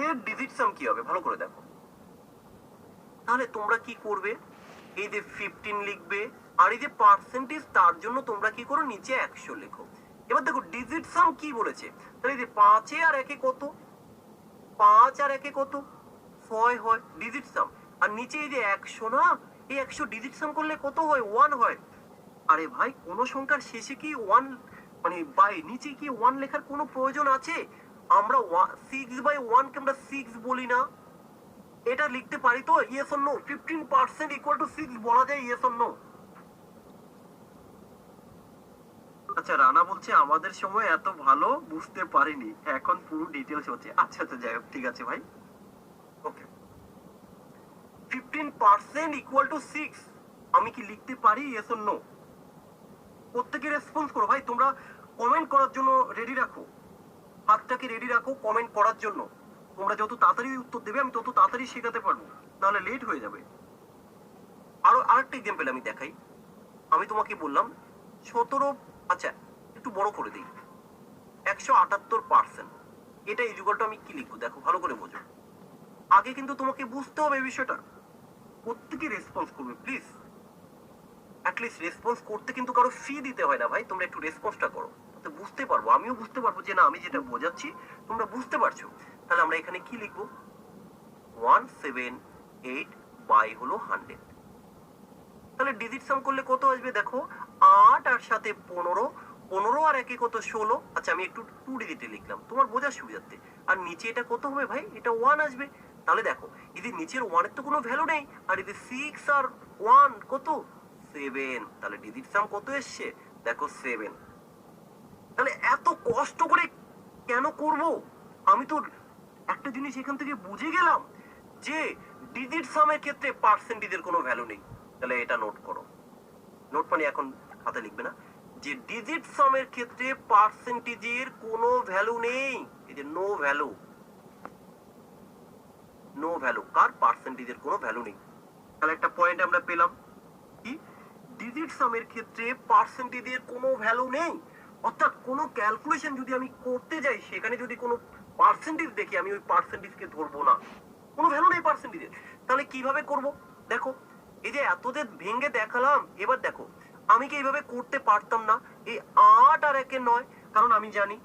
এর ডিজিট সাম কি হবে ভালো করে দেখো। তাহলে তোমরা কি করবে, এই যে 15 লিখবে, আর এই যে পার্সেন্টেজ তার জন্য তোমরা কি করো, নিচে 100 লেখো। এবার দেখো ডিজিট সাম কি বলেছে, তাহলে এই যে 5 আর 1 কত, 5 আর 1 কত, 6 হয় ডিজিট সাম। আর নিচে এই যে 100 না, এই 100 ডিজিট সাম করলে কত হয়, 1 হয়। আরে ভাই কোন সংখ্যার শেষে কি 1 মানে বাই নিচে কি 1 লেখার কোনো প্রয়োজন আছে? আমরা 6/1 কে আমরা 6 বলি না? এটা লিখতে পারি তো, yes or no? 15% equal to 6 বলা যায়, ইয়েস অর নো? আচ্ছা রানা বলছে আমাদের সময় এত ভালো বুঝতে পারিনি, এখন পুরো ডিটেলস হচ্ছে। আচ্ছা আচ্ছা যাই হোক, ঠিক আছে ভাই, ওকে। 15% ইকুয়াল টু 6 আমি কি লিখতে পারি, ইয়েস অর নো? প্রত্যেকে রেসপন্স করো ভাই, তোমরা কমেন্ট করার জন্য রেডি রাখো, হাতটাকে রেডি রাখো কমেন্ট করার জন্য। তোমরা যত তাড়াতাড়ি উত্তর দেবে আমি তত তাড়াতাড়ি শেখাতে পারবো, নাহলে লেট হয়ে যাবে। আরো আরেকটা এক্সাম্পল আমি দেখাই। আমি তোমাকে বললাম 17, আচ্ছা একটু বড় করে দিই, 178%, এটা ইকুয়াল টু আমি কি লিখবো দেখো ভালো করে বোঝো। আগে কিন্তু তোমাকে বুঝতে হবে বিষয়টা। প্রত্যেকে রেসপন্স করবে প্লিজ, অ্যাটলিস্ট রেসপন্স করতে কিন্তু কারো ফি দিতে হয় না ভাই, তোমরা একটু রেসপন্সটা করো, তাতে বুঝতে পারবো, আমিও বুঝতে পারবো যে না আমি যেটা বোঝাচ্ছি তোমরা বুঝতে পারছো। তাহলে আমরা এখানে কি লিখবো, 178 বাই হলো 100। তাহলে ডিজিট সাম করলে কত আসবে দেখো, 8 আর সাথে 15, 15 আর 1 কত 16। আচ্ছা আমি একটু 2 ডিজিটে লিখলাম তোমার বোঝার সুবিধার্থে। আর নিচে এটা কত হবে ভাই, এটা 1 আসবে। তাহলে দেখো এই যে নিচের 1 এর তো কোনো ভ্যালু নেই, আর এই যে 6 আর 1 কত, 7। তাহলে ডিজিট সাম কত এসছে দেখো 7। তাহলে এত কষ্ট করে কেন করব, আমি তো একটা জিনিস এখান থেকে বুঝে গেলাম যে ডিজিট সামের ক্ষেত্রে পার্সেন্টেজের কোনো ভ্যালু নেই। তাহলে এটা নোট করো, নোট মানে এখন খাতা লিখবে না, যে ডিজিট সামের ক্ষেত্রে পার্সেন্টেজের কোনো ভ্যালু নেই। এই যে নো ভ্যালু, নো ভ্যালু, কার, পার্সেন্টেজের কোনো ভ্যালু নেই। তাহলে একটা পয়েন্ট আমরা পেলাম কি, ডিজিট সামের ক্ষেত্রে পার্সেন্টেজের কোনো ভ্যালু নেই। অর্থাৎ কোনো ক্যালকুলেশন যদি আমি করতে যাই সেখানে যদি কোনো পার্সেন্টেজ দেখি আমি ওই পার্সেন্টেজকে ধরবো না, কোনো ভ্যালু নেই পার্সেন্টেজের। তাহলে কিভাবে করব দেখো, এই যে এতদের ভেঙে দেখালাম, এবার দেখো আমি কি এইভাবে করতে পারতাম না, এই 8 আর 1 9, কারণ আমি জানি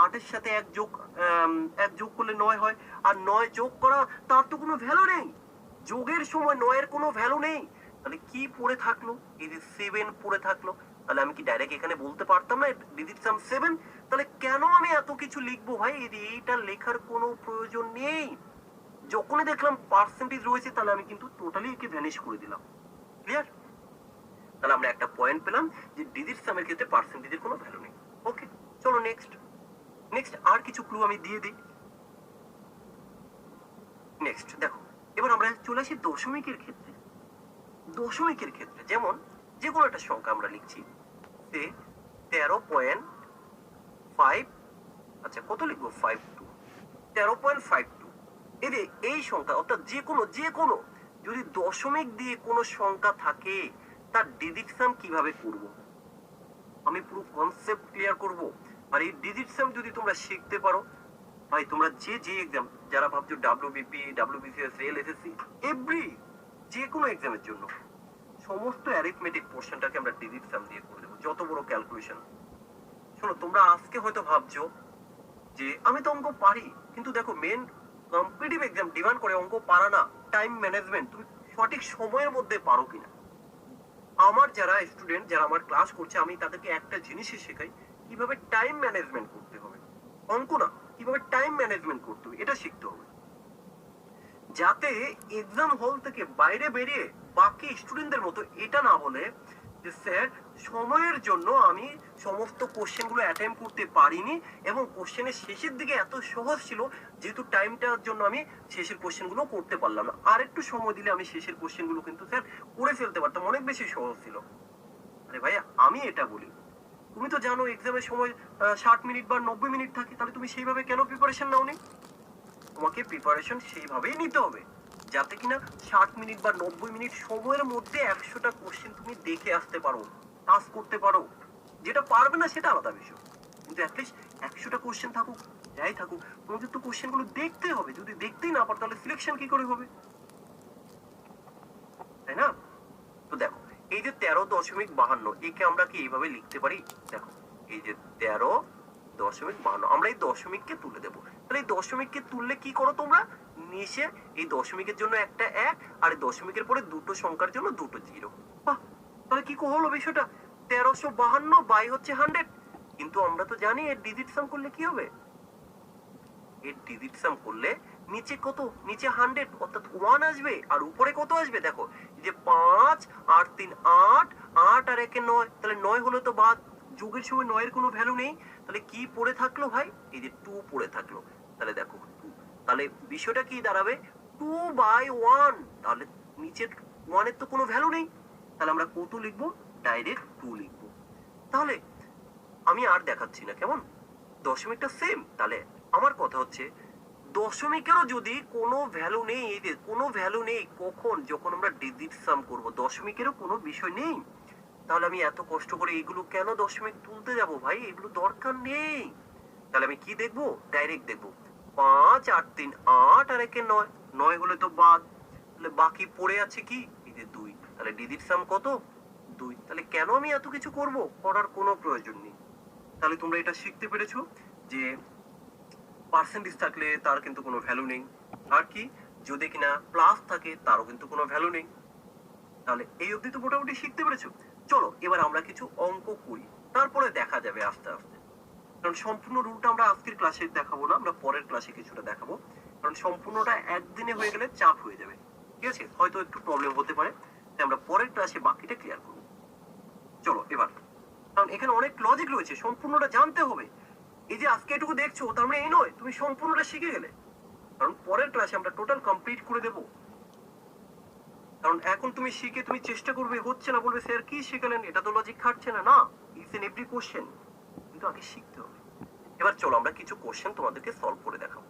8 এর সাথে 1 যোগ 1 যোগ করলে 9 হয়, আর 9 যোগ করা তার তো কোনো ভ্যালু নেই, যোগের সময় 9 এর কোনো ভ্যালু নেই। তাহলে কি পড়ে থাকলো, এই যে 7 পড়ে থাকলো। তাহলে আমি কি ডাইরেক্ট এখানে বলতে পারতাম না ডিজিট সাম 7? তাহলে কেন আমি এত কিছু লিখবো ভাই, এই যে এইটা লেখার কোনো প্রয়োজন নেই। যখনই দেখলাম পার্সেন্টেজ রয়েছে তাহলে আমি কিন্তু টোটালি একে ভ্যানিশ করে দিলাম। ক্লিয়ার? তাহলে আমরা একটা পয়েন্ট পেলাম যে ডিজিট সামের ক্ষেত্রে পার্সেন্টেজের কোনো ভ্যালু নেই। ওকে চলো নেক্সট, নেক্সট আর কিছু ক্লু আমি দিয়ে দিই। নেক্সট দেখো, এবার আমরা চলে আসি দশমিকের ক্ষেত্রে। দশমিকের ক্ষেত্রে যেমন যে কোনো একটা সংখ্যা আমরা লিখছি, সে 13.5, আচ্ছা কত লিখবো, 52, 13.52। এই যে এই সংখ্যা, অর্থাৎ যে কোনো যদি দশমিক দিয়ে কোনো সংখ্যা থাকে তার ডিজিট সাম কিভাবে করব, আমি পুরো কনসেপ্ট ক্লিয়ার করব। আর এই ডিজিট সাম যদি তোমরা শিখতে পারো ভাই, তোমরা যে এক্সাম, যারা ভাবছো WBP, WBCS, rail, SSC, every যে কোনো এক্সামের জন্য সমস্ত অ্যারিথমেটিক পোর্শনটাকে আমরা ডিজিট সাম দিয়ে করে দেবো, যত বড় ক্যালকুলেশন। শোনো তোমরা আজকে হয়তো ভাবছো যে আমি তো অঙ্ক পারি, কিন্তু দেখো মেন কম্পিটিটিভ এক্সাম ডিমান্ড করে অঙ্ক পারা না, টাইম ম্যানেজমেন্ট, তুমি সঠিক সময়ের মধ্যে পারো কিনা। আমার যারা স্টুডেন্ট, যারা আমার ক্লাস করছে, আমি তাদেরকে একটা জিনিসই শেখাই, কিভাবে টাইম ম্যানেজমেন্ট করতে হবে। অঙ্ক না, কিভাবে টাইম ম্যানেজমেন্ট করতে হবে এটা শিখতে হবে, যাতে এক্সাম হল থেকে বাইরে বেরিয়ে বাকি স্টুডেন্টদের মতো এটা না বলে যে স্যার সময়ের জন্য আমি সমস্ত কোশ্চেন গুলো অ্যাটেম্প করতে পারিনি, এবং কোশ্চেনের শেষের দিকে এত সহজ ছিল যেহেতু টাইমটার জন্য আমি শেষের কোশ্চেন গুলো করতে পারলাম না, আর একটু সময় দিলে আমি শেষের কোশ্চেন গুলো কিন্তু স্যার করে ফেলতে পারতাম, অনেক বেশি সহজ ছিল। আরে ভাই আমি এটা বলি, তুমি তো জানো এক্সামের সময় 60 মিনিট বা 90 মিনিট থাকে, তাহলে তুমি সেইভাবে কেন প্রিপারেশন নাওনি? তোমাকে প্রিপারেশন সেইভাবেই নিতে হবে যাতে কিনা 60 মিনিট বা 90 মিনিট সময়ের মধ্যে 100টা কোশ্চেন তুমি দেখে আসতে পারো, পাস করতে পারো। যেটা পারবে না সেটা আলাদা বিষয়, কিন্তু অ্যাটলিস্ট 100টা কোশ্চেন থাকুক, যাই থাকুক তোমাদের তো কোশ্চেন গুলো দেখতে হবে, যদি দেখতেই না পারো তাহলে সিলেকশন কি করে হবে, তাই না? তো দেখো এই যে 13.52 একে আমরা কি এইভাবে লিখতে পারি, দেখো এই যে 13.52 আমরা এই দশমিককে তুলে দেবো, তাহলে এই দশমিককে তুললে কি করো তোমরা, নিচে এই দশমিকের জন্য একটা এক আর এই দশমিকের পরে দুটো সংখ্যার জন্য দুটো জিরো। বাহ, তাহলে কি হলো বিষয়টা, 1352 বাই হচ্ছে 100। কিন্তু আমরা তো জানি এর ডিজিট সাম করলে কি হবে, এর ডিজিট সাম করলে নিচে কত, নিচে 100 অর্থাৎ 1 আসবে আর উপরে কত আসবে, দেখো এই যে 5 আর 3 8, 8 আর 1 9, তাহলে 9 হলো তো বাদ, যোগের সময় 9 এর কোনো ভ্যালু নেই, তাহলে কি পড়ে থাকলো ভাই, এই যে 2 পড়ে থাকলো, তাহলে দেখো 2, তাহলে বিষয়টা কি দাঁড়াবে 2/1, তাহলে নিচের 1 এর তো কোনো ভ্যালু নেই, তাহলে আমরা কত লিখবো, ডাইরেক্ট 2 লিখবো। তাহলে আমি আর দেখাচ্ছি না, কেমন, দশমিকটা সেম। তাহলে আমার কথা হচ্ছে দশমিকেরও যদি কোনো ভ্যালু নেই, এই যে কোনো ভ্যালু নেই কখন, যখন আমরা ডিজিট সাম করব, দশমিকেরও কোনো বিষয় নেই, তাহলে আমি এত কষ্ট করে এগুলো কেন দশমিক তুলতে যাব ভাই, এগুলো দরকার নেই। তাহলে আমি কি দেখবো, ডাইরেক্ট দেখবো 5 আর 3 8 আর 1 9, 9 হলে তো বাদ, তাহলে বাকি পড়ে আছে কি, এই যে 2, তাহলে ডিজিট সাম কত 2, তাহলে কেন আমি এত কিছু করব, করার কোনো প্রয়োজন নেই। তাহলে তোমরা এটা শিখতে পেরেছো যে পার্সেন্টেজ থাকলে তার কিন্তু কোনো ভ্যালু নেই, আর কি যদি কিনা প্লাস থাকে তারও কিন্তু কোনো ভ্যালু নেই। তাহলে এই অবধি তো মোটামুটি শিখতে পেরেছো। চলো এবার আমরা কিছু অঙ্ক করি, তারপরে দেখা যাবে আস্তে আস্তে, কারণ সম্পূর্ণ রুলটা আমরা আজকের ক্লাসে দেখাবো না, আমরা পরের ক্লাসে কিছুটা দেখাবো, কারণ সম্পূর্ণটা একদিনে হয়ে গেলে চাপ হয়ে যাবে, ঠিক আছে, হয়তো একটু প্রবলেম হতে পারে, তাই আমরা পরের ক্লাসে বাকিটা ক্লিয়ার করবো। চলো এবার, কারণ এখানে অনেক লজিক রয়েছে, সম্পূর্ণটা জানতে হবে, এই যে আজকে এটুকু দেখছো তার মানে এই নয় তুমি সম্পূর্ণটা শিখে গেলে, কারণ পরের ক্লাসে আমরা টোটাল কমপ্লিট করে দেব। কারণ এখন তুমি শিখে তুমি চেষ্টা করবে, হচ্ছে না, বলবে স্যার কি শিখালেন, এটা তো লজিক খাটছে না, না, ইটস এন এভরি কোশ্চেন, কিন্তু আগে শিখতে হবে। এবার চলো আমরা কিছু কোশ্চেন তোমাদেরকে সলভ করে দেখাবো।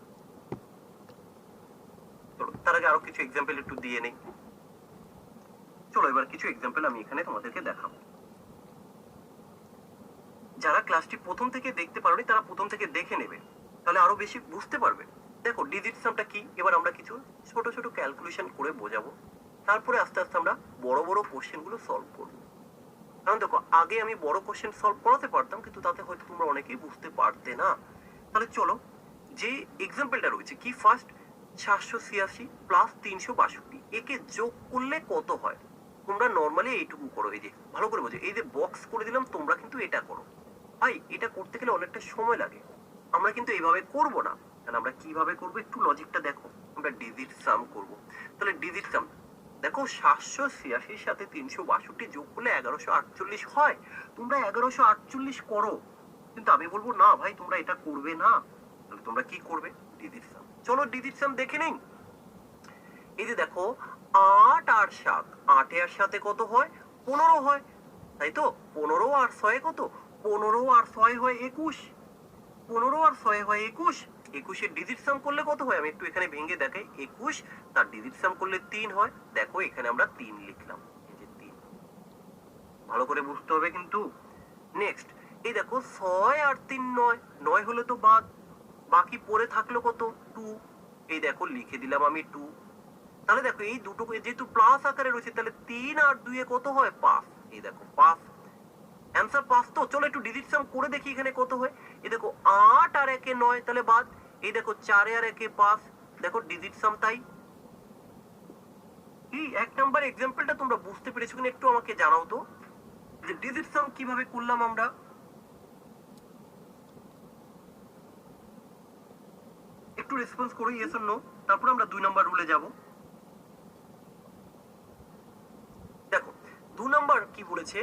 চলো তার আগে আরো কিছু এক্সাম্পল একটু দিয়ে নেই। চলো এবার কিছু এক্সাম্পল আমি এখানে তোমাদেরকে দেখাবো। যারা ক্লাসটি প্রথম থেকে দেখতে পারোনি তারা প্রথম থেকে দেখে নেবে, তাহলে আরো বেশি বুঝতে পারবে। দেখো ডিজিট সামটা কি, এবার আমরা কিছু ছোট ছোট ক্যালকুলেশন করে বোঝাবো, তারপরে আস্তে আস্তে আমরা বড় বড় কোশ্চেন গুলো সলভ করবো। কারণ দেখো আগে আমি বড় কোশ্চেন সলভ করাতে পারতাম, কিন্তু তাতে হয়তো তোমরা অনেকেই বুঝতে পারতে না। তাহলে চলো যে এক্সাম্পলটা রয়েছে কি, ফার্স্ট 786 প্লাস 362 একে যোগ করলে কত হয়, তোমরা নর্মালি এইটুকু করো, এই যে ভালো করে বোঝো, এই যে বক্স করে দিলাম তোমরা কিন্তু এটা করো। ভাই এটা করতে গেলে অনেকটা সময় লাগে, আমরা কিন্তু এইভাবে করব না, তাহলে আমরা কিভাবে করবো একটু লজিকটা দেখো, আমরা ডিজিট সাম করব। তাহলে ডিজিট সাম দেখো 786 সাথে 362 যোগ করলে 1148 হয়, তোমরা 1148 করো, কিন্তু আমি বলবো না ভাই তোমরা এটা করবে না, তাহলে তোমরা কি করবে, ডিজিট সাম। চলো ডিজিট সাম দেখে নেই। এই যে দেখো 8 আর 7, 8 এর সাথে কত হয়, 15 হয়, তাই তো, 15 আর 6 কত, 15 আর 6 হয় 21, 15 আর 6 হয় 21, 21 এর ডিজিট সাম করলে কত হয়, আমি একটু এখানে ভেঙে দেখাই, 21 তার ডিজিট সাম করলে 3 হয়, দেখো এখানে আমরা 3 লিখলাম, এই যে 3, ভালো করে বুঝতে হবে কিন্তু। নেক্সট এই দেখো 6 আর 3 9, 9 হলে তো বাদ, বাকি পড়ে থাকলো কত 2, এই দেখো লিখে দিলাম আমি 2। তাহলে দেখো এই দুটো যেহেতু প্লাস আকারে রয়েছে, তাহলে 3 আর 2 এ কত হয় 5, এই দেখো 5, অ্যান্সার 5। তো চলো একটু ডিজিট সাম করে দেখি এখানে কত হয়, এই দেখো 8 আর 1 এ 9, তাহলে বাদ, এই দেখো 4 আর 1 এ 5, দেখো ডিজিট সাম তাই। এই এক নাম্বার এক্সাম্পলটা তোমরা বুঝতে পেরেছো কিনা একটু আমাকে জানাও তো, যে ডিজিট সাম কিভাবে করলাম আমরা। একটু রেসপন্স করো ইয়েস অর নো, তারপর আমরা 2 নাম্বার রুলে যাব। দেখো 2 নাম্বার কি বলেছে,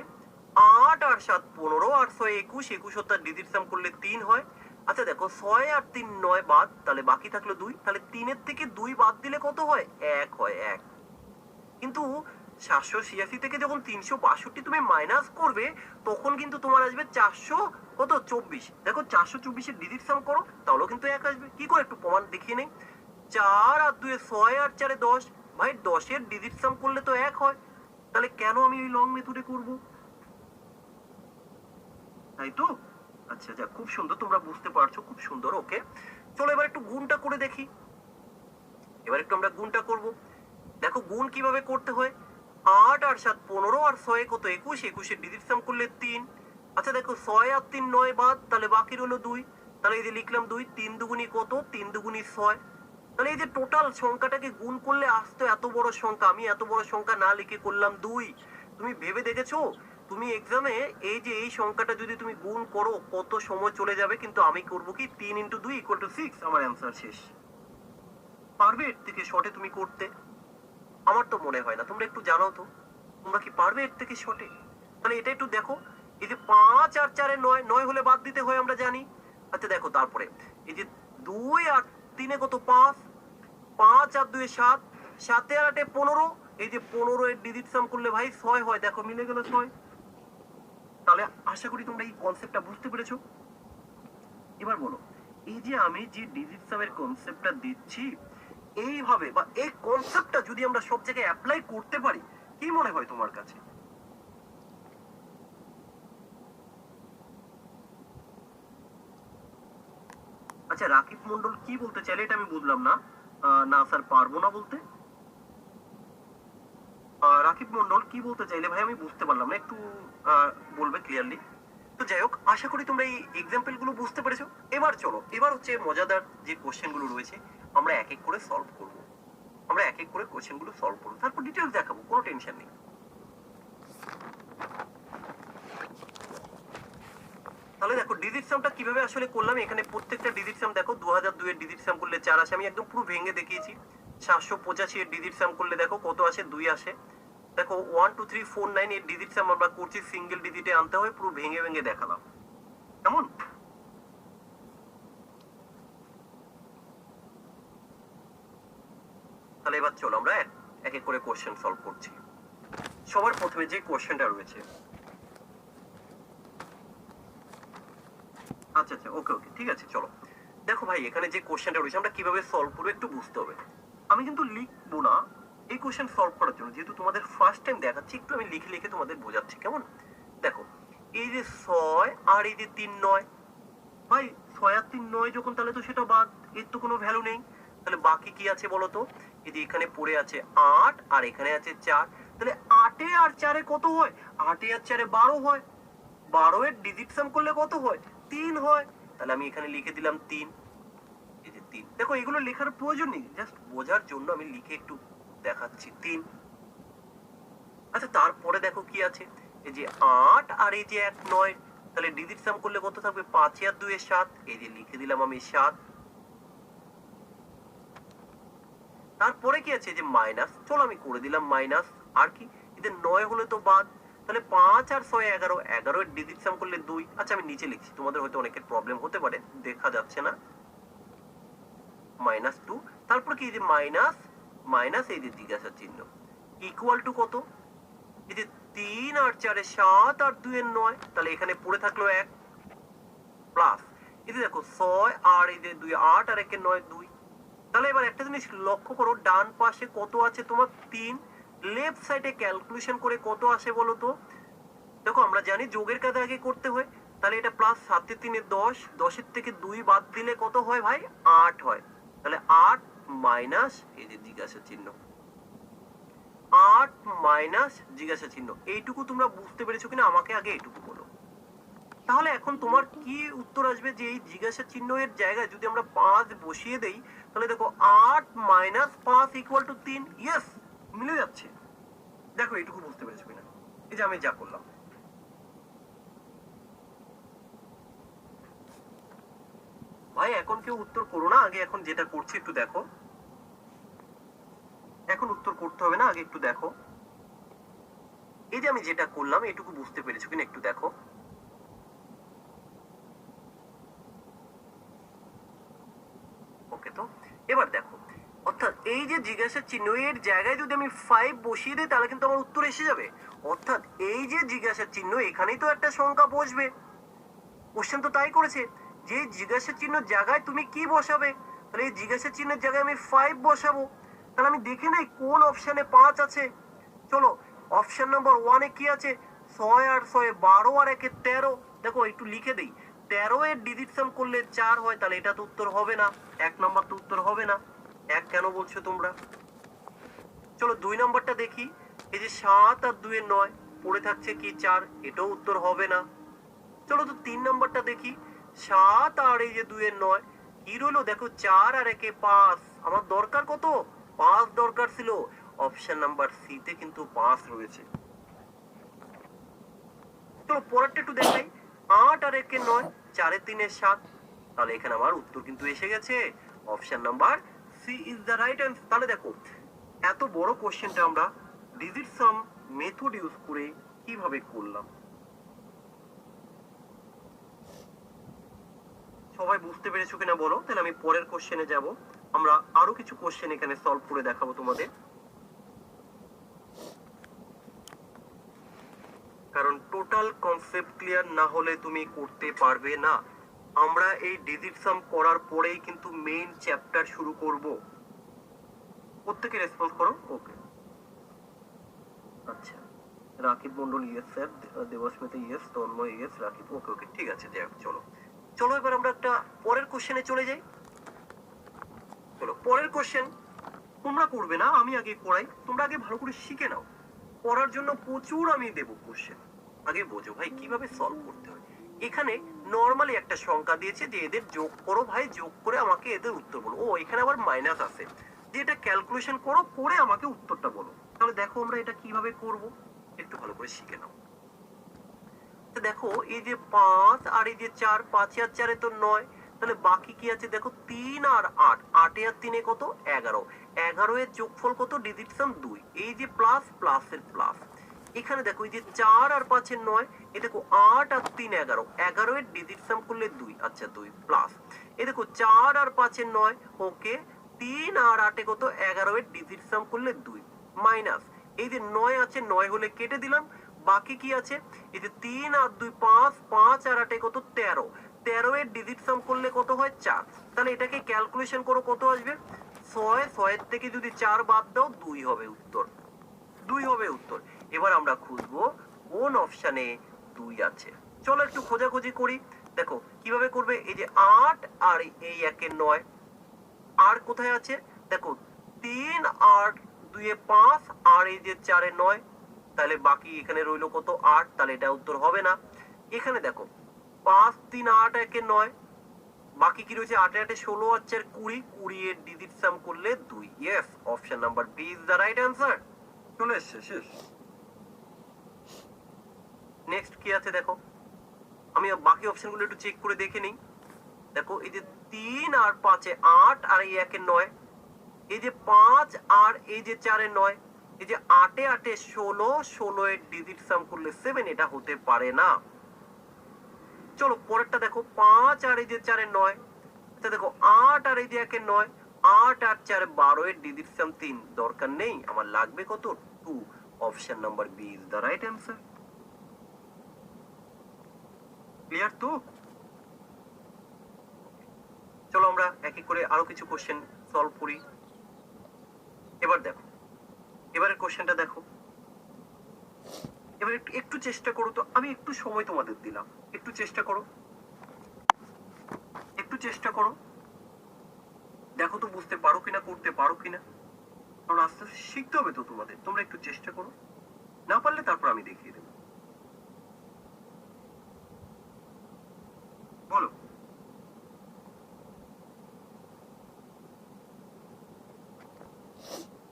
8 আর 7 15 আর 6 21, 21 তার ডিজিট সাম করলে 3 হয়। আচ্ছা দেখো 6 আর 3 9 বাদ, তাহলে বাকি থাকলো 2, তাহলে 3 এর থেকে 2 বাদ দিলে কত হয়, 1 হয়, 1। কিন্তু 786 থেকে যখন 362 তুমি মাইনাস করবে তখন কিন্তু তোমার আসবে 400 কত 24, দেখো 424 এর ডিজিট সাম করো তাহলেও কিন্তু 1 আসবে, কি করে একটু প্রমাণ দেখিয়ে নেই। 4 আর 2 6 আর 4 10, ভাই 10 এর ডিজিট সাম করলে তো 1 হয়, তাহলে কেন আমি ওই লং মেথডে করব, তাই তো। আচ্ছা যা খুব সুন্দর, তোমরা বুঝতে পারছো, খুব সুন্দর, ওকে। চলো এবার একটু গুণটা করে দেখি। এবার একটু আমরা গুণটা করব। দেখো গুণ কিভাবে করতে হয়। 8 আর 7 15 আর 6 কত 21, 21 ডিজিট সাম করলে 3। আচ্ছা দেখো 6 আর 3 9 বাদ, তাহলে বাকি রইলো 2। তাহলে এই যে লিখলাম 2, 3 দুগুনি কত, 3 দুগুনি 6। তাহলে এই যে টোটাল সংখ্যাটাকে গুণ করলে আসতো এত বড় সংখ্যা, আমি এত বড় সংখ্যা না লিখে করলাম 2। তুমি ভেবে দেখেছো তুমি এক্সামে এই যে এই সংখ্যাটা যদি তুমি গুণ করো কত সময় চলে যাবে, কিন্তু আমি করবো কি 3 × 2 = 6, আমার অ্যান্সার শেষ। পারবে এর থেকে শর্টে তুমি করতে? আমার তো মনে হয় না। তোমরা একটু জানাও তো, তোমরা কি পারবে এর থেকে শর্টে? তাহলে এটা একটু দেখো। এই যে 5 আর 4 9, 9 হলে বাদ দিতে হয় আমরা জানি। আচ্ছা দেখো তারপরে এই যে 2 আর 3 কত 5, 5 আর 2 7, 7 আর 8 15। এই যে 15 এর ডিজিট সাম করলে ভাই 6 হয়, দেখো মিলে গেল 6। তাহলে আশা করি তোমরা এই কনসেপ্টটা বুঝতে পেরেছো। এবার বলো, এই যে আমি যে ডিজিট সামের কনসেপ্টটা দিচ্ছি, এইভাবে বা এই কনসেপ্টটা যদি আমরা সব জায়গায় অ্যাপ্লাই করতে পারি, কি মনে হয় তোমার কাছে? আচ্ছা রাকিব মন্ডল কি বলতে চাইলে এটা আমি বুঝলাম না। না স্যার পারবো না বলতে। রাকিব মন্ডল কি বলতে চাইলে ভাই আমি বুঝতে পারলাম না, একটু বলবে ক্লিয়ারলি। তো যাই হোক, আশা করি তোমরা এই এক্সাম্পল গুলো বুঝতে পেরেছো। এবার চলো, এবার হচ্ছে মজাদার যে কোশ্চেন গুলো রয়েছে আমরা এক এক করে সলভ করব। আমরা এক এক করে কোশ্চেন গুলো সলভ করবো, তারপর ডিটেলস দেখাবো, কোনো টেনশন নেই। তাহলে দেখো ডিজিট সামটা কিভাবে আসলে করলাম। এখানে প্রত্যেকটা ডিজিট সাম দেখো, 2002 এর ডিজিট সাম করলে 4 আসে, আমি একদম পুরো ভেঙে দেখিয়েছি। 785 এর ডিজিট সাম করলে দেখো কত আসে, 2 আসে। দেখো 1 2 3 4 9 এর ডিজিট সাম আমরা করছি সিঙ্গেল ডিজিটে আনতে হয়, পুরো ভেঙে ভেঙে দেখালাম। কেমন? তাহলে এবার চলো আমরা এক এক করে কোশ্চেন সলভ করছি। সবার প্রথমে যে কোশ্চেনটা রয়েছে, আচ্ছা আচ্ছা ওকে ওকে ঠিক আছে চলো। দেখো ভাই এখানে যে কোশ্চেনটা রয়েছে আমরা কিভাবে সলভ করবো একটু বুঝতে হবে। আমি কিন্তু লিখবো না এই কোশ্চেন সলভ করার জন্য, যেহেতু তোমাদের ফার্স্ট টাইম দেখাচ্ছি, একটু আমি লিখে লিখে তোমাদের বোঝাচ্ছি। কেমন? দেখো এই যে 6 আর এই যে 3 9, ভাই 6 আর 3 9 যখন, তাহলে তো সেটা বাদ, এর তো কোনো ভ্যালু নেই। তাহলে বাকি কি আছে বলো তো? এই যে এখানে পড়ে আছে 8 আর এখানে আছে 4। তাহলে 8 আর 4 কত হয়? 8 আর 4 12 হয়। 12 এর ডিজিট সাম করলে কত হয়? 3 হয়। তাহলে আমি এখানে লিখে দিলাম 3। এই যে 3, দেখো এগুলো লেখার প্রয়োজন নেই, জাস্ট বোঝার জন্য আমি লিখে একটু দেখাচ্ছি 3। আচ্ছা তারপরে দেখো কি আছে, এই যে 8 আর এই যে 1 9, তাহলে ডিজিট সাম করলে কত থাকবে? 5 আর 2 7। এই যে লিখে দিলাম আমি 7। তারপরে কি আছে? যে মাইনাস, চলো আমি করে দিলাম মাইনাস। আর কি? এদের 9 হলে তো বাদ। তাহলে 5 আর 6 11, 11 এর ডিজিট সাম করলে 2। আচ্ছা আমি নিচে লিখছি, তোমাদের হয়তো অনেকের প্রবলেম হতে পারে, দেখা যাচ্ছে না। -2। তারপর কি? যে মাইনাস মাইনাস এই যে জিজ্ঞাসা চিহ্ন ইকুয়াল টু কত? এই যে 3 আর 4 7 আর 2 9, তাহলে এখানে পড়ে থাকলো 1 প্লাস এই যে দেখো 6 আর এই যে 2 8 আর 1 9 2। তাহলে এবার একটা জিনিস লক্ষ্য করো, ডান পাশে কত আছে তোমার? 3। লেফট সাইডে ক্যালকুলেশন করে কত আসে বলো তো? দেখো আমরা জানি যোগের কাজ আগে করতে হয়। তাহলে এটা প্লাস 7 3 10, 10 এর থেকে 2 বাদ দিলে কত হয় ভাই? 8 হয়। তাহলে 8 মাইনাস এই যে জিজ্ঞাসা চিহ্ন, 8 মাইনাস জিজ্ঞাসা চিহ্ন। এইটুকু তোমরা বুঝতে পেরেছো কিনা আমাকে আগে এইটুকু বলো। তাহলে এখন তোমার কি উত্তর আসবে? যে এই জিজ্ঞাসা চিহ্ন এর জায়গায় যদি আমরা 5 বসিয়ে দেই, তাহলে দেখো 8 মাইনাস 5 ইকুয়াল টু 3। ইয়েস, মিলে যাচ্ছে। দেখো এইটুকু বুঝতে পেরেছো কিনা, এই যে আমি যা করলাম। ভাই এখন কেউ উত্তর করো না, আগে এখন যেটা করছি একটু দেখো। এখন উত্তর করতে হবে না, আগে একটু দেখো। এই যে আমি যেটা করলাম এটুকু বুঝতে পেরেছো কিনা একটু দেখো। ওকে, তো এবার দেখো, অর্থাৎ এই যে জিজ্ঞাসা চিহ্ন এর জায়গায় যদি আমি 5 বসিয়ে দিই, তাহলে কিন্তু আমার উত্তর এসে যাবে। অর্থাৎ এই যে জিজ্ঞাসা চিহ্ন, এখানেই তো একটা সংখ্যা বসবে। কোশ্চেন তো তাই করেছে যে জিজ্ঞাসা চিহ্ন জায়গায় তুমি কি বসাবে। তাহলে এই জিজ্ঞাসা চিহ্নের জায়গায় আমি 5 বসাবো। তাহলে আমি দেখে নেই কোন অপশনে 5 আছে। চলো অপশন নাম্বার 1 এ কি আছে? 6 আর 6 12 আর 1 13। দেখো একটু লিখে দেই, 13 এর ডিজিট সাম করলে 4 হয়, তাহলে এটা তো উত্তর হবে না, 1 নাম্বার তো উত্তর হবে না। 1 কেন বলছো তোমরা? চলো 2 নাম্বারটা দেখি। এই যে 7 আর 2 এর 9, পড়ে থাকছে কি 4, এটাও উত্তর হবে না। চলো তো 3 নাম্বারটা দেখি। 7 আর এই যে 2 এর 9, কি রইলো দেখো, 4 আর 1 এ 5। আমার দরকার কত? 5 দরকার ছিল। অপশন নাম্বার সি তে কিন্তু 5 রয়েছে। চলো পরেরটা একটু দেখাই। 8 আর 1 এর 9, 4 এর 3 এর 7। তাহলে এখানে আমার উত্তর কিন্তু এসে গেছে। Option number C is the right answer. তাহলে দেখো, এত বড় কোশ্চেনটা আমরা ডিজিট সাম মেথড ইউজ করে কিভাবে করলাম। সবাই বুঝতে পেরেছো কিনা বলো? তাহলে আমি পরের কোশ্চেনে যাব। আমরা আরো কিছু কোশ্চেন এখানে সলভ করে দেখাবো তোমাদের, কারণ টোটাল কনসেপ্ট ক্লিয়ার না হলে তুমি করতে পারবে না। আমরা এই ডিজিট সাম করার পরেই কিন্তু মেইন চ্যাপ্টার শুরু করব। প্রত্যেকে রেসপন্স করো। ওকে, আচ্ছা, Rakib Mondal yes sir, Debasmita yes, Tanmoy yes, Rakib okay okay ঠিক আছে। যাই হোক, চলো চলো এবার আমরা একটা পরের কোশ্চেনে চলে যাই। চলো পরের কোশ্চেন তোমরা করবে না, আমি আগে করাই। তোমরা আগে ভালো করে শিখে নাও। পড়ার জন্য প্রচুর আমি দেবো কোশ্চেন, আগে বোঝো ভাই কিভাবে সলভ করতে হয়। এখানে নর্মালি একটা সংখ্যা দিয়েছে যে এদের যোগ করো ভাই, যোগ করে আমাকে এদের উত্তর বলো। ও এখানে আবার মাইনাস আছে, যে এটা ক্যালকুলেশন করো, করে আমাকে উত্তরটা বলো। তাহলে দেখো আমরা এটা কিভাবে করব, একটু ভালো করে শিখে নাও। তো দেখো এই যে 5 আর এই যে 4, 5 আর 4 তো 9, তাহলে বাকি কি আছে দেখো, 3 আর 8, 8 আর 3 কত, 11, 11 এর যোগফল কত, ডিজিট সাম 2, এই যে প্লাস প্লাসের প্লাস। এখানে দেখো এই যে 4 আর 5 এর 9, এই দেখো 8 আর 3 11, 11 এর ডিজিট সাম করলে 2, আচ্ছা 2 প্লাস। এই দেখো 4 আর 5 এর 9, ওকে, 3 আর 8 কত, 11 এর ডিজিট সাম করলে 2 মাইনাস। এই যে 9 আছে, 9 হলে কেটে দিলাম, বাকি কি আছে, এই যে 3 আর 2 5, 5 আর 8 কত, 13, 13 এর ডিজিট সাম করলে কত হয়, 4। তাহলে এটাকে ক্যালকুলেশন করো, কত আসবে, 6, 6 এর থেকে যদি 4 বাদ দাও 2 হবে উত্তর, 2 হবে উত্তর। এবার আমরা খুঁজবো কোন অপশনে 2 আছে। চলো একটু খোঁজাখুঁজি করি। দেখো কিভাবে করবে, এই যে 8 আর এই 1 এর 9, আর কোথায় আছে দেখো, 3 আর 2 এ 5 আর এই যে 4 এ 9, তাহলে বাকি এখানে রইলো কত, 8, তাহলে এটা উত্তর হবে না। এখানে দেখো 5 3 8 1 এ 9, বাকি কি রয়েছে, 8 8 16 আর 4 20, 20 এর ডিজিট সাম করলে 2। Yes, option number B is the right answer. চলে এসেছে, শেষ। নেক্সট কি আছে দেখো, আমি বাকি অপশনগুলো একটু চেক করে দেখে নিই। দেখো এই যে 3 আর 5 এ 8 আর এই 1 এ 9, এই যে 5 আর এই যে 4 এ 9, এই যে 8 এ 8 এ 16, 16 এর ডিজিট সাম করলে 7, এটা হতে পারে না। চলো পরেরটা দেখো, 5 আর এই যে 4 এর 9, আচ্ছা দেখো 8 আর এই যে 1 এর 9, 8 আর 4 12 এর ডিজিট সাম 3, দরকার নেই, আমার লাগবে কত, 2। Option number B is the right answer. Clear তো? চলো আমরা এক এক করে আরো কিছু কোশ্চেন সলভ করি। এবার দেখো, এবারের কোশ্চেনটা দেখো। এবার একটু একটু চেষ্টা করো তো, আমি একটু সময় তোমাদের দিলাম, একটু চেষ্টা করো, একটু চেষ্টা করো, দেখো তো বুঝতে পারো কিনা, করতে পারো কিনা, কারণ আস্তে আস্তে শিখতে হবে তো তোমাদের। তোমরা একটু চেষ্টা করো, না পারলে তারপর আমি দেখিয়ে দেবো। বলো,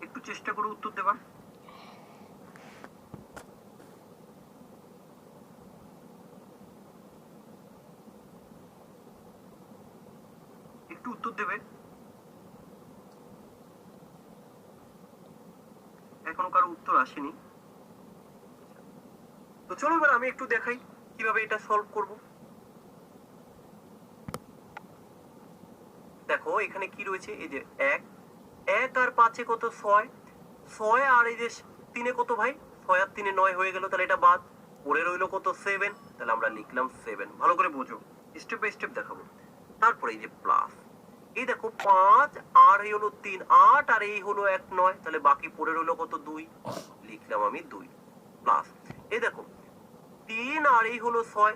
একটু চেষ্টা করো উত্তর দেবার। একটু উত্তর দেবে। এখনো কারো উত্তর আসেনি। তো চলো এবার আমি একটু দেখাই কিভাবে এটা সলভ করব। দেখো এখানে কি রয়েছে, এই যে 1, 1 আর 5 কত, 6, 6 আর এই যে 3 কত ভাই, 6 আর 3 9 হয়ে গেল, তাহলে এটা বাদ, পড়ে রইলো কত, 7, তাহলে আমরা লিখলাম 7। ভালো করে বোঝো, স্টেপ বাই স্টেপ দেখাবো। তারপরে এই যে প্লাস, এই দেখো 5 আর এই হলো 3 8 আর এই হলো 1 9, তাহলে বাকি পড়ে রইলো কত, 2, লিখলাম আমি 2 প্লাস। এই দেখো 3 আর এই হলো 6,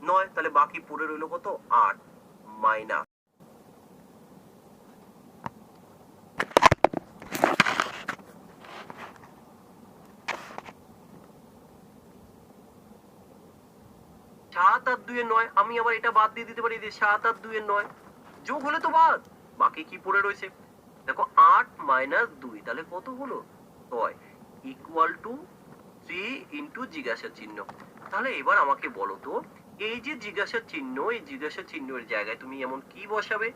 9, তাহলে বাকি পড়ে রইল কত? 8 মাইনাস সাত আর 2 এর 9। আমি আবার এটা বাদ দিয়ে দিতে পারি যে 7 আর 2 এর 9 যোগ হলে তো বাদ, বাকি কি পড়ে রয়েছে? দেখো 8 মাইনাস 2 তাহলে কত হলো? 6 ইকুয়াল টু 3 ইন্টু জিজ্ঞাসা চিহ্ন। তাহলে এবার আমাকে বলো তো, এই যে জিজ্ঞাসা চিহ্ন, এই জিজ্ঞাসা চিহ্নের জায়গায় তুমি এমন কি বসাবে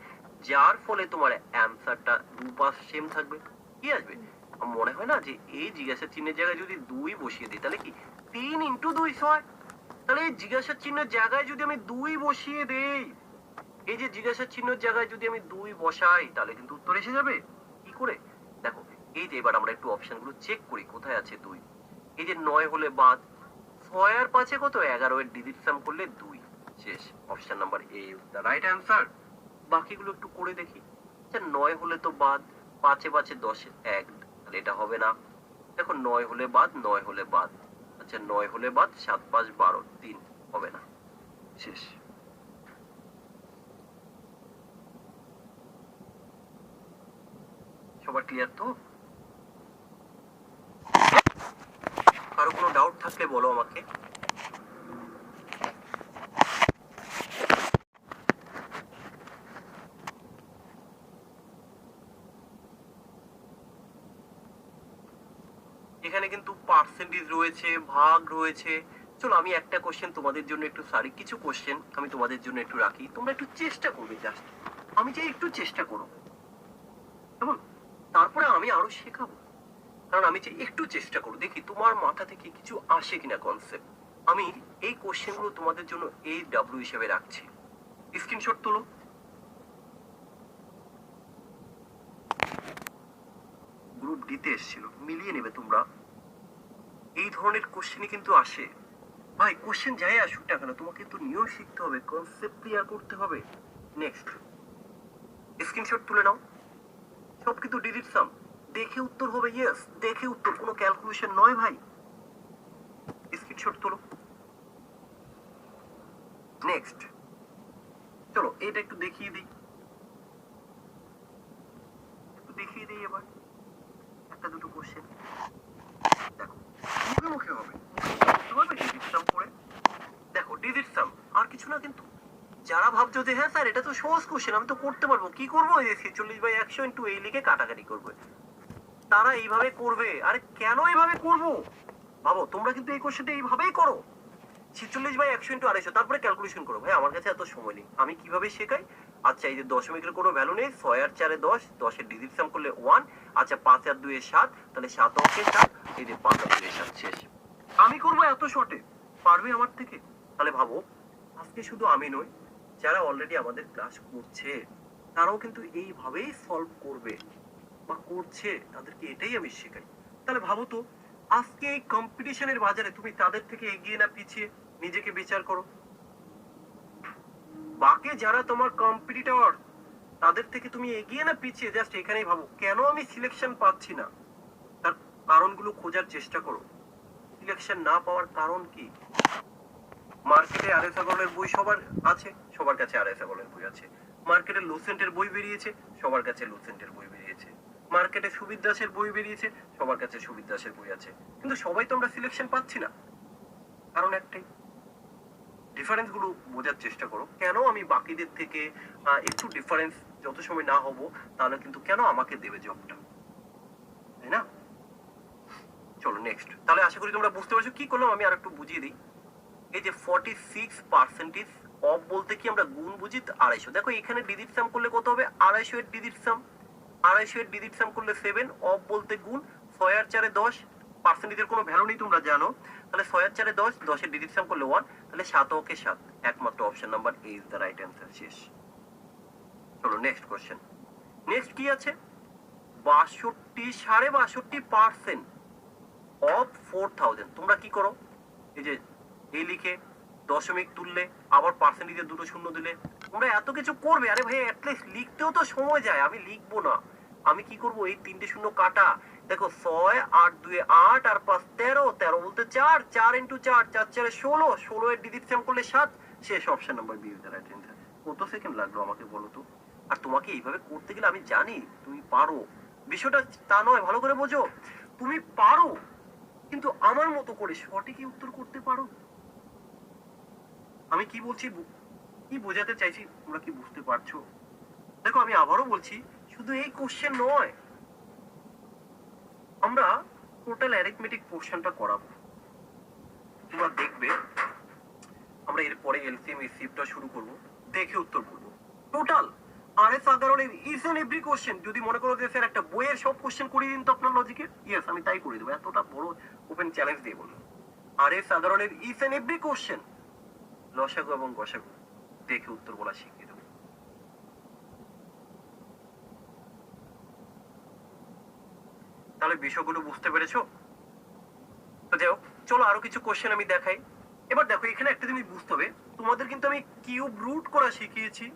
যার ফলে তোমার অ্যান্সারটা দুপাশ সেম থাকবে? কি আসবে? আমার মনে হয় না যে এই জিজ্ঞাসা চিহ্নের জায়গায় যদি 2 বসিয়ে দিই তাহলে কি 3 ইন্টু 2 6। তাহলে এই জিজ্ঞাসা চিহ্নের জায়গায় যদি আমি 2 বসিয়ে দেই, এই যে জিজ্ঞাসা চিহ্নের জায়গায় যদি আমি 2 বসাই তাহলে কিন্তু উত্তর এসে যাবে। কি করে? দেখো, এই যে এবার আমরা একটু অপশনগুলো চেক করি কোথায় আছে 2। এই যে 9 হলে বাদ, 6 আর 5 কত? 11 এর ডিজিট সাম করলে 2 শেষ। Option number A is the right answer. বাকিগুলো একটু করে দেখি। আচ্ছা 9 হলে তো বাদ, 5 এ 5 এ 10 1, তাহলে এটা হবে না। দেখো 9 হলে বাদ, 9 হলে বাদ। আচ্ছা 9 হলে বাদ, 7 5 12 3 হবে না। শেষ। সবার ক্লিয়ার তো? কারো কোনো ডাউট থাকলে বলো আমাকে। এখানে কিন্তু পার্সেন্টেজ রয়েছে, ভাগ রয়েছে। চলো আমি একটা কোশ্চেন তোমাদের জন্য একটু সারি, কিছু কোশ্চেন আমি তোমাদের জন্য একটু রাখি, তোমরা একটু চেষ্টা করবে জাস্ট। আমি চাই একটু চেষ্টা করো, কেমন? তারপরে আমি আরো শেখাবো, কারণ আমি চাই একটু চেষ্টা করো, দেখি তোমার মাথা থেকে কিছু আসে কিনা কনসেপ্ট। আমি এই কোশ্চেনগুলো তোমাদের জন্য এই ডাব্লিউ হিসেবে রাখছি। স্ক্রিনশট তোলো। গ্রুপ ডিতে এসেছিল, মিলিয়ে নেবে তোমরা। এই ধরনের কোশ্চেনই কিন্তু আসে। ভাই কোশ্চেন যাই আসুক না কেন, তোমাকে তো নিয়েও শিখতে হবে, কনসেপ্ট ক্লিয়ার করতে হবে। নেক্সট, স্ক্রিনশট তুলে নাও। সব কিন্তু ডিজিট সাম, দেখে উত্তর হবে। ইয়েস, দেখে উত্তর, কোনো ক্যালকুলেশন নয় ভাই। স্ক্রিনশট তোলো। নেক্সট, চলো এটা একটু দেখিয়ে দিই, একটু দেখিয়ে দিই এবার একটা দুটো কোশ্চেন। দেখো মুখে মুখে হবে, বুঝতে পারবে ডিজিট সাম করে। দেখো ডিজিট সাম আর কিছু না কিন্তু। যারা ভাবছো যে হ্যাঁ স্যার এটা তো সহজ কোশ্চেন, আমি তো করতে পারবো, কি করবো? এই 46/100 ইন্টু এই লিখে কাটাকাটি করবে, তারা এইভাবে করবে। আরে কেন এইভাবে করবো? ভাবো তোমরা কিন্তু এই কোশ্চেনটা এইভাবেই করো, 46/100 ইন্টু 250, তারপরে ক্যালকুলেশন করো। ভাই আমার কাছে এত সময় নেই, আমি কিভাবে শেখাই? আচ্ছা এই যে দশমিকের কোনো ভ্যালু নেই, 6 আর 4 10, 10 এর ডিজিট সাম করলে 1। আচ্ছা 5 আর 2 7, তাহলে 7 অঙ্কে 7, এই যে 5 আর 2 7 শেষ। আমি করবো এত শর্টে? পারবে আমার থেকে? তাহলে ভাবো, আজকে শুধু আমি নই, যারা অলরেডি আমাদের ক্লাস করছে তারাও কিন্তু এইভাবেই সলভ করবে বা করছে, তাদেরকে এটাই আমি শেখাই। তাহলে ভাবো তো, আজকে এই কম্পিটিশনের বাজারে তুমি তাদের থেকে এগিয়ে না পিছিয়ে? নিজেকে বিচার করো। বাকি যারা তোমার কম্পিটিটর, তাদের থেকে তুমি এগিয়ে না পিছিয়ে? জাস্ট এখানেই ভাবো, কেন আমি সিলেকশন পাচ্ছি না? তার কারণগুলো খোঁজার চেষ্টা করো। সিলেকশন না পাওয়ার কারণ কি? মার্কেটে আর এস আগরওয়ালের বই সবার আছে, সবার কাছে আর এস আগরওয়ালের বই আছে। মার্কেটে লুসেন্টের বই বেরিয়েছে, সবার কাছে লুসেন্টের বই বেরিয়েছে। মার্কেটে সুবিদ দাসের বই বেরিয়েছে, সবার কাছে সুবিদ দাসের বই আছে। কিন্তু সবাই তো আমরা সিলেকশন পাচ্ছি না, কারণ একটাই। ডিফারেন্স গুলো বোঝার চেষ্টা করো, কেন আমি বাকিদের থেকে একটু ডিফারেন্স যত সময় না হবো, তাহলে কিন্তু কেন আমাকে দেবে জবটা, তাই না? চলো নেক্সট। তাহলে আশা করি তোমরা বুঝতে পারছো কি করলাম। আমি আর একটু বুঝিয়ে দিই। এই যে 46% অফ বলতে কি আমরা গুণ বুঝি 250। দেখো এখানে ডিজিট সাম করলে কত হবে? 250 এর ডিজিট সাম, 250 এর ডিজিট সাম করলে 7, অফ বলতে গুণ। 6 আর 4 10, পার্সেন্টেজের কোনো ভ্যালু নেই তোমরা জানো, তাহলে 6 আর 4 10, 10 এর ডিজিট সাম করলে 1, তাহলে 7 ওকে 7, একমাত্র option number A is the right answer. শেষ। চলো নেক্সট কোশ্চেন। নেক্সট কি আছে? 62 62.5% অফ 4000। তোমরা কি করো? এই যে এই লিখে দশমিক তুললে, আবার পার্সেন্টেজে দুটো শূন্য দিলে, তোমরা এত কিছু করবে। আরে ভাই অ্যাটলিস্ট লিখতেও তো সময় যায়, আমি লিখবো না। আমি কি করবো? এই 3টে শূন্য কাটা। দেখো 6 8 2 8 আর 5 13, 13 বলতে 4, 4 ইন্টু 4, 4 4 16, 16 এর ডিজিট সাম করলে 7, শেষ, option number B is the right answer. কত সেকেন্ড লাগলো আমাকে বলো তো? আর তোমাকে এইভাবে করতে গেলে আমি জানি তুমি পারো, বিষয়টা তা নয়, ভালো করে বোঝো। তুমি পারো, কিন্তু আমার মতো করে সঠিকই উত্তর করতে পারো। আমি কি বলছি, কি বোঝাতে চাইছি, তোমরা কি বুঝতে পারছো? দেখো আমি আবারও বলছি, শুধু এই কোশ্চেন নয়, আমরা টোটাল অ্যারিথমেটিক পোর্শনটা করাবো। তোমরা দেখবে আমরা এরপরে এলসিএম এসিএফটা শুরু করব, দেখে উত্তর করবো টোটাল আর এস আগারণের ইচ এন্ড এভরি কোশ্চেন। যদি মনে করো যে স্যার একটা বইয়ের সব কোশ্চেন করিয়ে দিন তো আপনার লজিকে, ইয়েস আমি তাই করে দেবো, এতটা বড় ওপেন চ্যালেঞ্জ দিয়ে বলবো। আর এস আগারণের ইচ এন্ড এভরি কোশ্চেন, লসাগু এবং গসাগু দেখে উত্তর বলা শিখিয়ে দেবো। তাহলে বিষয়গুলো বুঝতে পেরেছো? তো যাই হোক, চলো আরো কিছু কোশ্চেন আমি দেখাই। এবার দেখো এখানে একটা জিনিস বুঝতে হবে, তোমাদের কিন্তু আমি কিউব রুট করা শিখিয়েছি,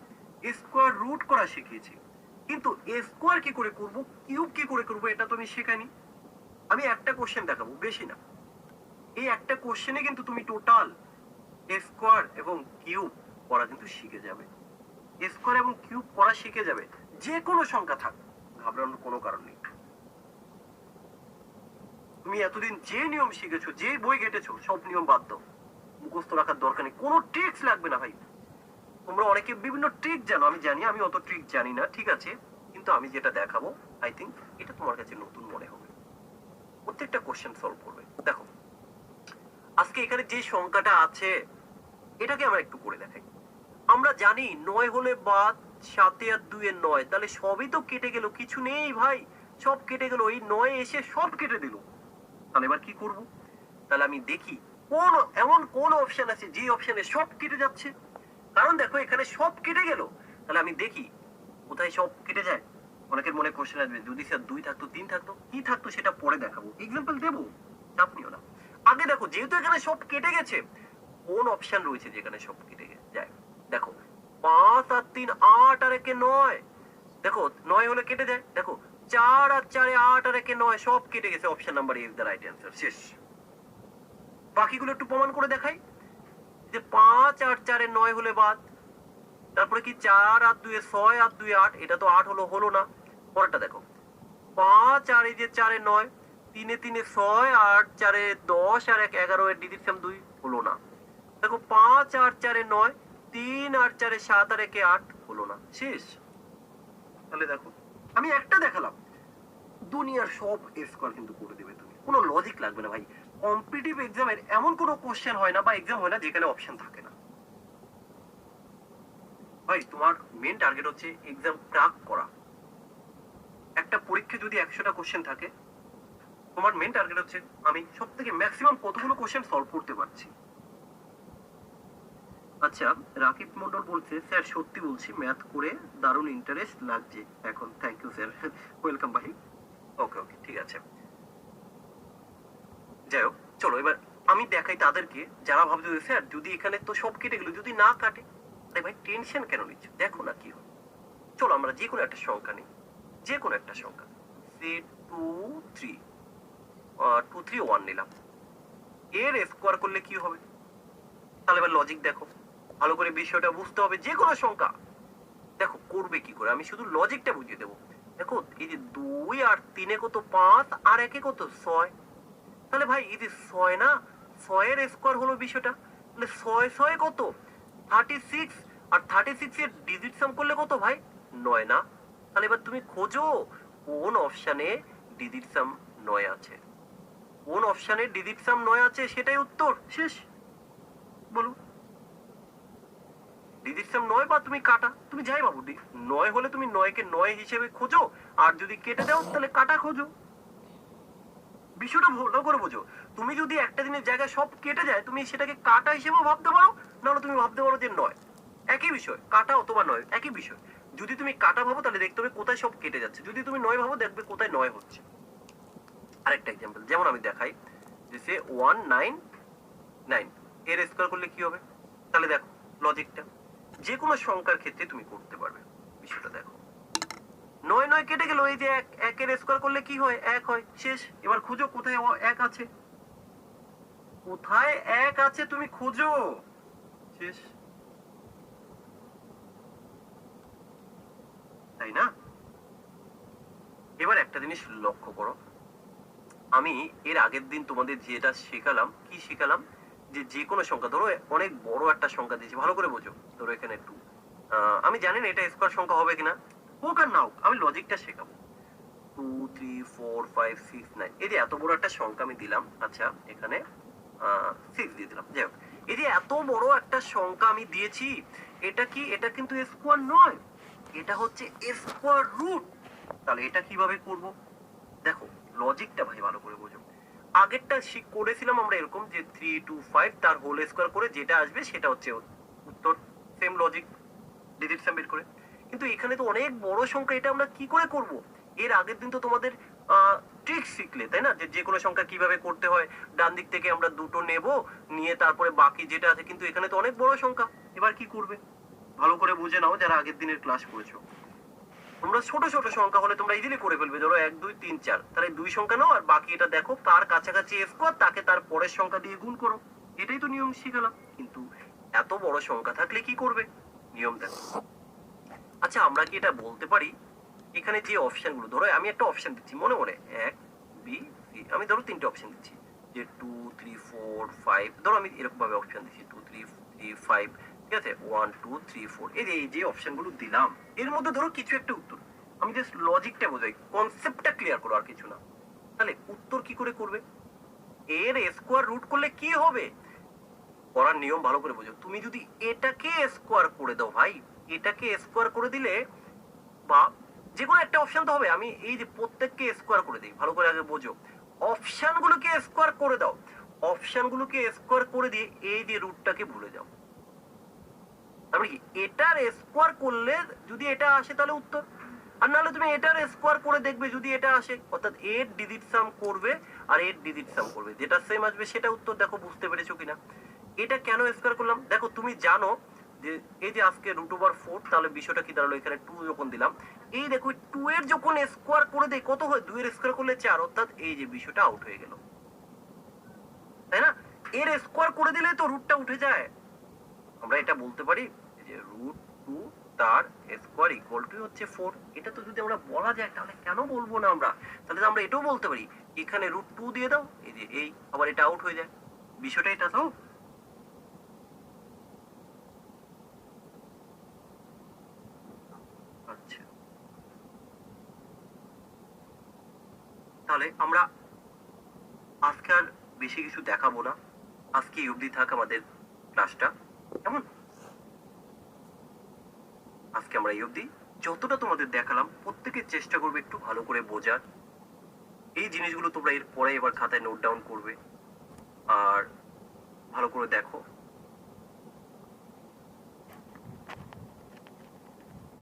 স্কোয়ার রুট করা শিখিয়েছি, কিন্তু স্কোয়ার কি করে করব, কিউব কি করে করব, এটা তো আমি শেখাইনি। আমি একটা কোশ্চেন দেখাবো, বেশি না। এই একটা কোশ্চেনে কিন্তু তুমি টোটাল স্কোয়ার এবং কিউব করা কিন্তু শিখে যাবে। স্কোয়ার এবং কিউব করা শিখে যাবে, যে কোনো সংখ্যা থাক, ঘাবড়ানোর কোনো কারণ নেই। তুমি এতদিন যে নিয়ম শিখেছো, যে বই ঘেটেছো, সব নিয়ম বাদ দাও, মুখস্থ রাখার দরকার নেই, কোনো ট্রিক্স লাগবে না ভাই। তোমরা অনেকে বিভিন্ন ট্রিক জানো, আমি জানি আমি অত ট্রিক জানি না, ঠিক আছে, কিন্তু আমি যেটা দেখাবো আই থিঙ্ক এটা তোমার কাছে নতুন মনে হবে, প্রত্যেকটা কোশ্চেন সলভ করবে। দেখো আজকে এখানে যে সংখ্যাটা আছে এটাকে আমরা একটু করে দেখাই। আমরা জানি 9 হলে বাদ, 7 আর 2 এর 9, তাহলে সবই তো কেটে গেল, কিছু নেই ভাই, সব কেটে গেল, এই 9 এসে সব কেটে দিল। তাহলে এবার কি করব? তাহলে আমি দেখি কোন এমন কোন অপশন আছে যে অপশনে সব কেটে যাচ্ছে। কারণ দেখো এখানে সব কেটে গেল, তাহলে আমি দেখি কোথায় সব কেটে যায়। অনেকের মনে কোশ্চেন আসবে, যদি স্যার 2 থাকতো, 3 থাকতো, কি থাকতো সেটা পরে দেখাবো, এক্সাম্পল দেবো, চাপ নিও না। আগে দেখো যেহেতু এখানে সব কেটে গেছে, কোন অপশন রয়েছে যেখানে সব কেটে যায়। দেখো 5 আর 3 8 আর 1 9, দেখো 9 হলে কেটে যায়, দেখো 4 আর 4 8 আর 1 9, সব কেটে গেছে, option number is the right answer. শেষ। বাকিগুলো একটু প্রমাণ করে দেখাই, যে 5 আর 4 9 হলে বাদ, তারপরে কি 4 আর 2 6 আর 2 8, এটা তো 8 হলো না। পরেরটা দেখো 5 আর এই যে 4 9, 3 3 6 আর 4 10 আর 1 11, এর ডিজিট সাম 2 হলো না। দেখো 5 আর 4 9, 3 আর 4 7 আর 1 8, হলো না। শেষ। তাহলে দেখো আমি একটা দেখালাম, দুনিয়ার সব স্কোয়ার কিন্তু করে দেবে তুমি, কোনো লজিক লাগবে না ভাই। কম্পিটিটিভ এক্সামের এমন কোনো কোশ্চেন হয় না বা এক্সাম হয় না যেখানে অপশন থাকে না ভাই। তোমার মেন টার্গেট হচ্ছে এক্সাম ক্র্যাক করা। একটা পরীক্ষা যদি 100টা কোশ্চেন থাকে, তোমার মেন টার্গেট হচ্ছে আমি সব থেকে ম্যাক্সিমাম কতগুলো কোশ্চেন সলভ করতে পারছি। আচ্ছা, রাকিব মন্ডল বলছে, স্যার সত্যি বলছি ম্যাথ করে দারুণ ইন্টারেস্ট লাগছে এখন। থ্যাংক ইউ স্যার, ওয়েলকাম ভাই। ওকে ওকে, ঠিক আছে। যাই হোক, চলো এবার আমি দেখাই তাদেরকে যারা ভাবছে স্যার যদি এখানে তো সব কেটে গেল, যদি না কাটে, আরে ভাই টেনশন কেন নিচ্ছ, দেখো না কি হয়। চলো আমরা যে কোনো একটা সংখ্যা নিই, যে কোনো একটা সংখ্যা, সে 2 3 2 3 1 নিলাম, এর স্কোয়ার করলে কি হবে? তাহলে এবার লজিক দেখো, ভালো করে বিষয়টা বুঝতে হবে। যে কোনো সংখ্যা দেখো করবে কি করে, আমি শুধু লজিকটা বুঝিয়ে দেবো। দেখো এই যে 2 আর 3 কত 5 আর 1 কত 6, তাহলে ভাই এই যে 6 না, 6 এর স্কোয়ার হলো বিষয়টা, তাহলে 6 6 কত 36, আর 36 এর ডিজিট সাম করলে কত ভাই 9 না। তাহলে এবার তুমি খোঁজো কোন অপশনে ডিজিট সাম 9 আছে, কোন অপশনে ডিজিট সাম 9 আছে, সেটাই উত্তর। শেষ। বলো ডিজিট সাম 9 বা তুমি কাটা, তুমি যাই ভাবো 9 হলে তুমি 9 কে 9 হিসেবে খোঁজো, আর যদি কেটে দাও তাহলে কাটা খোঁজো। বিষয়টা ভালো করে বোঝো। তুমি যদি একটা দিনের জায়গায় সব কেটে যায়, তুমি সেটাকে কাটা হিসেবেও ভাবতে পারো, নাহলে তুমি ভাবতে পারো যে 9, একই বিষয়, কাটা অথবা 9 একই বিষয়। যদি তুমি কাটা ভাবো তাহলে দেখতে হবে কোথায় সব কেটে যাচ্ছে, যদি তুমি 9 ভাবো দেখবে কোথায় 9 হচ্ছে। আরেকটা এক্সাম্পল যেমন আমি দেখাই, যে সে 199, এর স্কোয়ার করলে কি হবে? তাহলে দেখো লজিকটা, যে কোনো সংখ্যার ক্ষেত্রে তুমি করতে পারবে। বিষয়টা দেখো, 9 9 কেটে গেল, এই যে 1 এর স্কোয়ার করলে কি হয়? 1 হয়। শেষ। এবার খুঁজো কোথায় 1 আছে, কোথায় 1 আছে তুমি খুঁজো। শেষ। তাই না? এবার একটা জিনিস লক্ষ্য করো, আমি এর আগের দিন তোমাদের যেটা শেখালাম, কি শেখালাম, যে যে কোনো সংখ্যা ধরো অনেক বড় একটা সংখ্যা দিয়েছি, ভালো করে বোঝো। ধরো এখানে 2, আমি জানি না এটা স্কোয়ার সংখ্যা হবে কিনা, হোক আর না হোক, আমি লজিকটা শেখাবো। 2 3 4 5 6 9, এই যে এত বড় একটা সংখ্যা আমি দিলাম, আচ্ছা এখানে 6 দিয়ে দিলাম, যাই হোক। এই যে এত বড় একটা সংখ্যা আমি দিয়েছি, এটা কিন্তু স্কোয়ার নয়, এটা হচ্ছে স্কোয়ার রুট। তাহলে এটা কিভাবে করব? দেখো লজিকটা ভাই ভালো করে বোঝো। আগেরটা করেছিলাম আমরা এরকম যে 3 2 5 তার হোল স্কোয়ার করে যেটা আসবে সেটা হচ্ছে উত্তর, সেম লজিক, ডিজিট সাম বের করে। কিন্তু এখানে তো অনেক বড় সংখ্যা, এটা আমরা কি করে করব? এর আগের দিন তো তোমাদের ট্রিক শিখলে, তাই না, যে যে কোনো সংখ্যা কিভাবে করতে হয়। ডান দিক থেকে আমরা দুটো নেব, নিয়ে তারপরে বাকি যেটা আছে, কিন্তু এখানে তো অনেক বড় সংখ্যা, এবার কি করবে ভালো করে বুঝে নাও যারা আগের দিনের ক্লাস করেছো। তোমরা ছোট ছোট সংখ্যা হলে তোমরা ইজিলি করে ফেলবে, ধরো 1 2 3 4, তাহলে দুই সংখ্যা নাও আর বাকি এটা দেখো কার কাছাকাছি স্কোয়ার, তাকে তার পরের সংখ্যা দিয়ে গুণ করো। এটাই তো নিয়ম শিখালাম। কিন্তু এত বড় সংখ্যা থাকলে কি করবে, নিয়ম দেখো। আচ্ছা আমরা কি এটা বলতে পারি, এখানে যে অপশন গুলো, ধরো আমি একটা অপশন দিচ্ছি মনে মনে, 1 বি সি, আমি ধরো তিনটে অপশন দিচ্ছি, যে 2 3 4 5, ধরো আমি এরকম ভাবে অপশন দিচ্ছি 2 3 3 5, ঠিক আছে, 1 2 3 4, এই যে অপশন গুলো দিলাম, এর মধ্যে ধরো কিছু একটা উত্তর, আমি জাস্ট লজিকটা বোঝাই, কনসেপ্টটা ক্লিয়ার করো, আর কিছু না। তাহলে উত্তর কি করে করবে, এর স্কোয়ার রুট করলে কি হবে, করার নিয়ম ভালো করে বোঝো। তুমি যদি এটাকে স্কোয়ার করে দাও ভাই, এটাকে স্কোয়ার করে দিলে, বা যে কোনো একটা অপশন তো হবে, আমি এই যে প্রত্যেককে স্কোয়ার করে দিই, ভালো করে আগে বোঝো, অপশন গুলোকে স্কোয়ার করে দাও, অপশন গুলোকে স্কোয়ার করে দিয়ে এই যে রুটটাকে ভুলে যাও। তারপরে কি, এটার স্কোয়ার করলে যদি এটা আসে তাহলে উত্তর, আর নাহলে তুমি এটার স্কোয়ার করে দেখবে যদি এটা আসে, অর্থাৎ এর ডিজিট সাম করবে আর এর ডিজিট সাম করবে, যেটা সেম আসবে সেটা উত্তর। দেখো বুঝতে পেরেছো কিনা, এটা কেন স্কোয়ার করলাম, দেখো তুমি জানো যে এই যে আজকে √4, তাহলে বিষয়টা কি দাঁড়ালো, এখানে 2 যখন দিলাম, এই দেখো 2 এর যখন স্কোয়ার করে দেয় কত হয়, 2 এর স্কোয়ার করলে 4, অর্থাৎ এই যে বিষয়টা আউট হয়ে গেল, তাই না? এর স্কোয়ার করে দিলে তো রুটটা উঠে যায়। আমরা এটা বলতে পারি যে √2 তার স্কোয়ার ইকুয়াল টু হচ্ছে 4, এটা তো যদি আমরা বলা যায় তাহলে কেন বলবো না আমরা, তাহলে আমরা এটাও বলতে পারি, এখানে √2 দিয়ে দাও, এই যে এই আবার এটা আউট হয়ে যায়, বিষয়টা এটা তো। আচ্ছা তাহলে আমরা আজকে আর বেশি কিছু দেখাবো না, আজকে এই অবধি থাক আমাদের ক্লাসটা, কেমন? আজকে আমরা এই অবধি, যতটা তোমাদের দেখালাম প্রত্যেকের চেষ্টা করবে একটু ভালো করে বোঝার, এই জিনিসগুলো তোমরা এর পরে এবার খাতায় নোট ডাউন করবে, আর ভালো করে দেখো